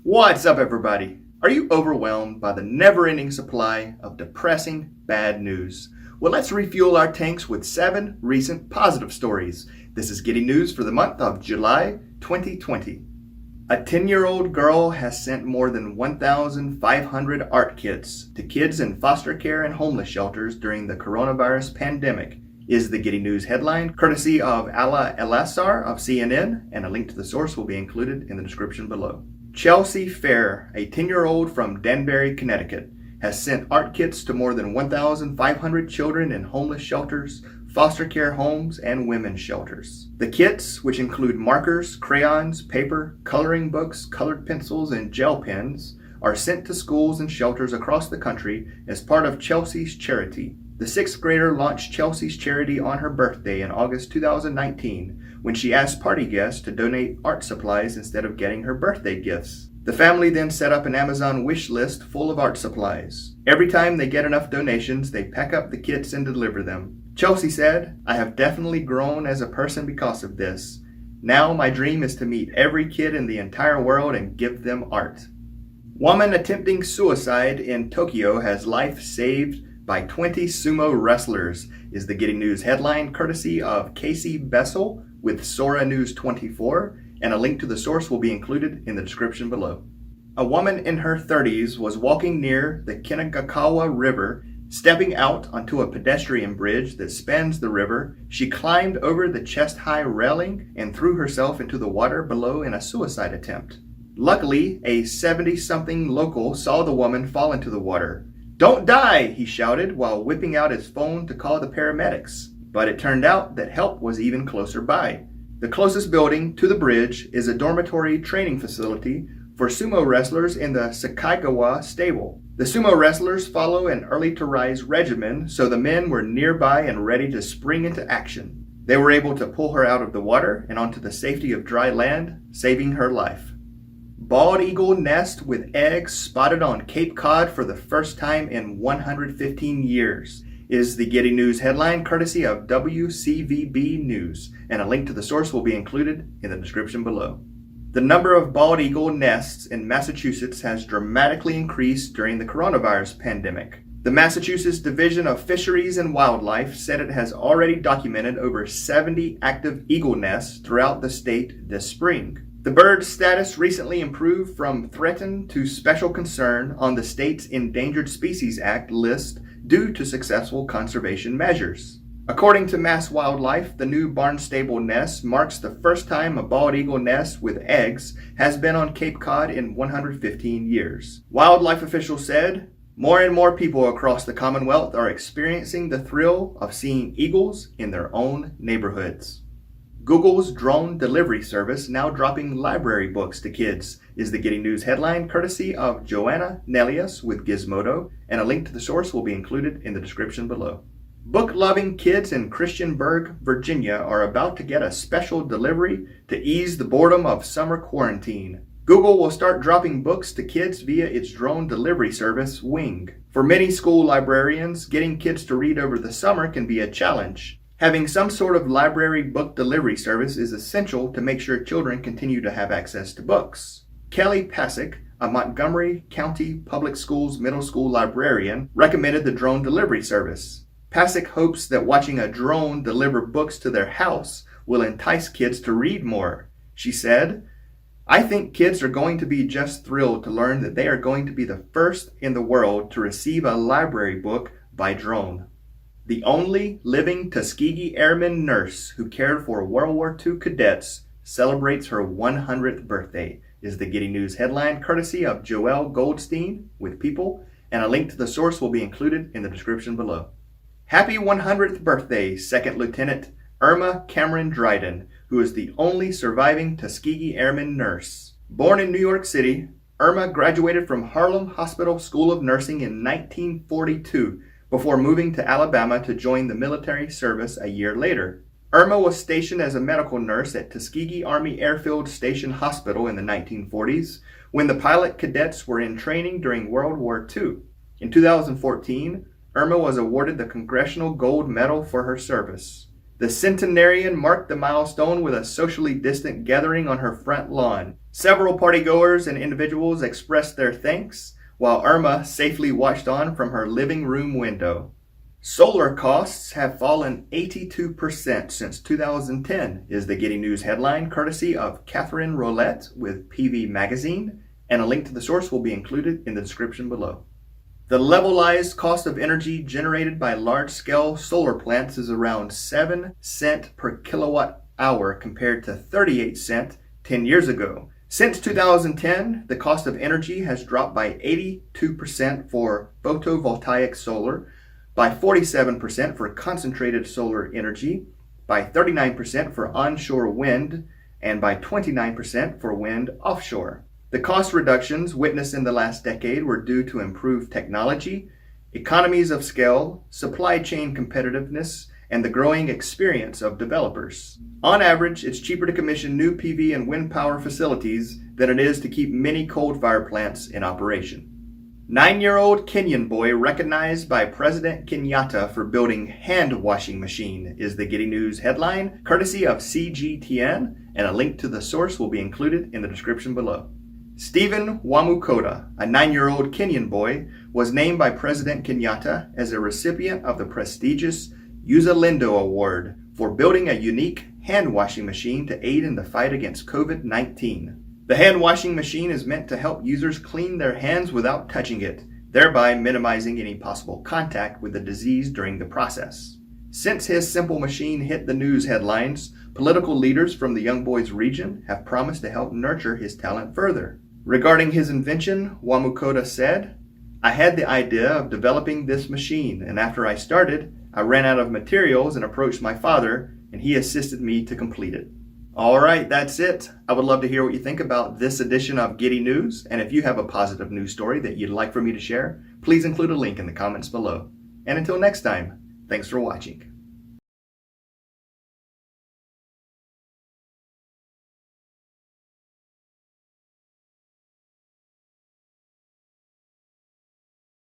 What's up, everybody? Are you overwhelmed by the never-ending supply of depressing bad news? Well, let's refuel our tanks with 7 recent positive stories. This is Giddy News for the month of July 2020. A 10-year-old girl has sent more than 1,500 art kits to kids in foster care and homeless shelters during the coronavirus pandemic, is the Giddy News headline, courtesy of Ala Elasar of CNN, and a link to the source will be included in the description below. Chelsea Fair, a 10-year-old from Danbury, Connecticut, has sent art kits to more than 1,500 children in homeless shelters, foster care homes, and women's shelters. The kits, which include markers, crayons, paper, coloring books, colored pencils, and gel pens, are sent to schools and shelters across the country as part of Chelsea's charity. The 6th grader launched Chelsea's charity on her birthday in August 2019, when she asked party guests to donate art supplies instead of getting her birthday gifts. The family then set up an Amazon wish list full of art supplies. Every time they get enough donations, they pack up the kits and deliver them. Chelsea said, "I have definitely grown as a person because of this. Now my dream is to meet every kid in the entire world and give them art." Woman attempting suicide in Tokyo has life saved by 20 sumo wrestlers, is the Giddy News headline, courtesy of Casey Bessel with Sora News 24, and a link to the source will be included in the description below. A woman in her 30s was walking near the Kinagakawa River. Stepping out onto a pedestrian bridge that spans the river, she climbed over the chest-high railing and threw herself into the water below in a suicide attempt. Luckily, a 70-something local saw the woman fall into the water. "Don't die!" he shouted while whipping out his phone to call the paramedics. But it turned out that help was even closer by. The closest building to the bridge is a dormitory training facility for sumo wrestlers in the Sakaigawa stable. The sumo wrestlers follow an early-to-rise regimen, so the men were nearby and ready to spring into action. They were able to pull her out of the water and onto the safety of dry land, saving her life. Bald eagle nest with eggs spotted on Cape Cod for the first time in 115 years, is the Giddy News headline, courtesy of WCVB News, and a link to the source will be included in the description below. The number of bald eagle nests in Massachusetts has dramatically increased during the coronavirus pandemic. The Massachusetts Division of Fisheries and Wildlife said it has already documented over 70 active eagle nests throughout the state this spring. The bird's status recently improved from threatened to special concern on the state's Endangered Species Act list due to successful conservation measures. According to Mass Wildlife, the new Barnstable nest marks the first time a bald eagle nest with eggs has been on Cape Cod in 115 years. Wildlife officials said, "More and more people across the Commonwealth are experiencing the thrill of seeing eagles in their own neighborhoods." Google's drone delivery service now dropping library books to kids, is the Giddy News headline, courtesy of Joanna Nelius with Gizmodo, and a link to the source will be included in the description below. Book-loving kids in Christiansburg, Virginia are about to get a special delivery to ease the boredom of summer quarantine. Google will start dropping books to kids via its drone delivery service, Wing. For many school librarians, getting kids to read over the summer can be a challenge. Having some sort of library book delivery service is essential to make sure children continue to have access to books. Kelly Pasick, a Montgomery County Public Schools middle school librarian, recommended the drone delivery service. Pasick hopes that watching a drone deliver books to their house will entice kids to read more. She said, "I think kids are going to be just thrilled to learn that they are going to be the first in the world to receive a library book by drone." The only living Tuskegee Airman nurse who cared for World War II cadets celebrates her 100th birthday, is the Giddy News headline, courtesy of Joelle Goldstein with People, and a link to the source will be included in the description below. Happy 100th birthday, Second Lieutenant Irma Cameron Dryden, who is the only surviving Tuskegee Airman nurse. Born in New York City, Irma graduated from Harlem Hospital School of Nursing in 1942, before moving to Alabama to join the military service a year later. Irma was stationed as a medical nurse at Tuskegee Army Airfield Station Hospital in the 1940s, when the pilot cadets were in training during World War II. In 2014, Irma was awarded the Congressional Gold Medal for her service. The centenarian marked the milestone with a socially distant gathering on her front lawn. Several partygoers and individuals expressed their thanks, while Irma safely watched on from her living room window. Solar costs have fallen 82% since 2010 is the Giddy News headline, courtesy of Catherine Roulette with PV Magazine, and a link to the source will be included in the description below. The levelized cost of energy generated by large-scale solar plants is around 7 cents per kilowatt hour compared to 38 cents 10 years ago. Since 2010, the cost of energy has dropped by 82% for photovoltaic solar, by 47% for concentrated solar energy, by 39% for onshore wind, and by 29% for wind offshore. The cost reductions witnessed in the last decade were due to improved technology, economies of scale, supply chain competitiveness, and the growing experience of developers. On average, it's cheaper to commission new PV and wind power facilities than it is to keep many coal-fired plants in operation. 9-year-old Kenyan boy recognized by President Kenyatta for building hand washing machine is the Giddy News headline, courtesy of CGTN, and a link to the source will be included in the description below. Stephen Wamukota, a 9-year-old Kenyan boy, was named by President Kenyatta as a recipient of the prestigious Uzalendo Award for building a unique hand washing machine to aid in the fight against COVID-19. The hand washing machine is meant to help users clean their hands without touching it, thereby minimizing any possible contact with the disease during the process. Since his simple machine hit the news headlines, political leaders from the young boy's region have promised to help nurture his talent further. Regarding his invention, Wamukota said, "I had the idea of developing this machine, and after I started, I ran out of materials and approached my father, and he assisted me to complete it." All right, that's it. I would love to hear what you think about this edition of Giddy News, and if you have a positive news story that you'd like for me to share, please include a link in the comments below. And until next time, thanks for watching.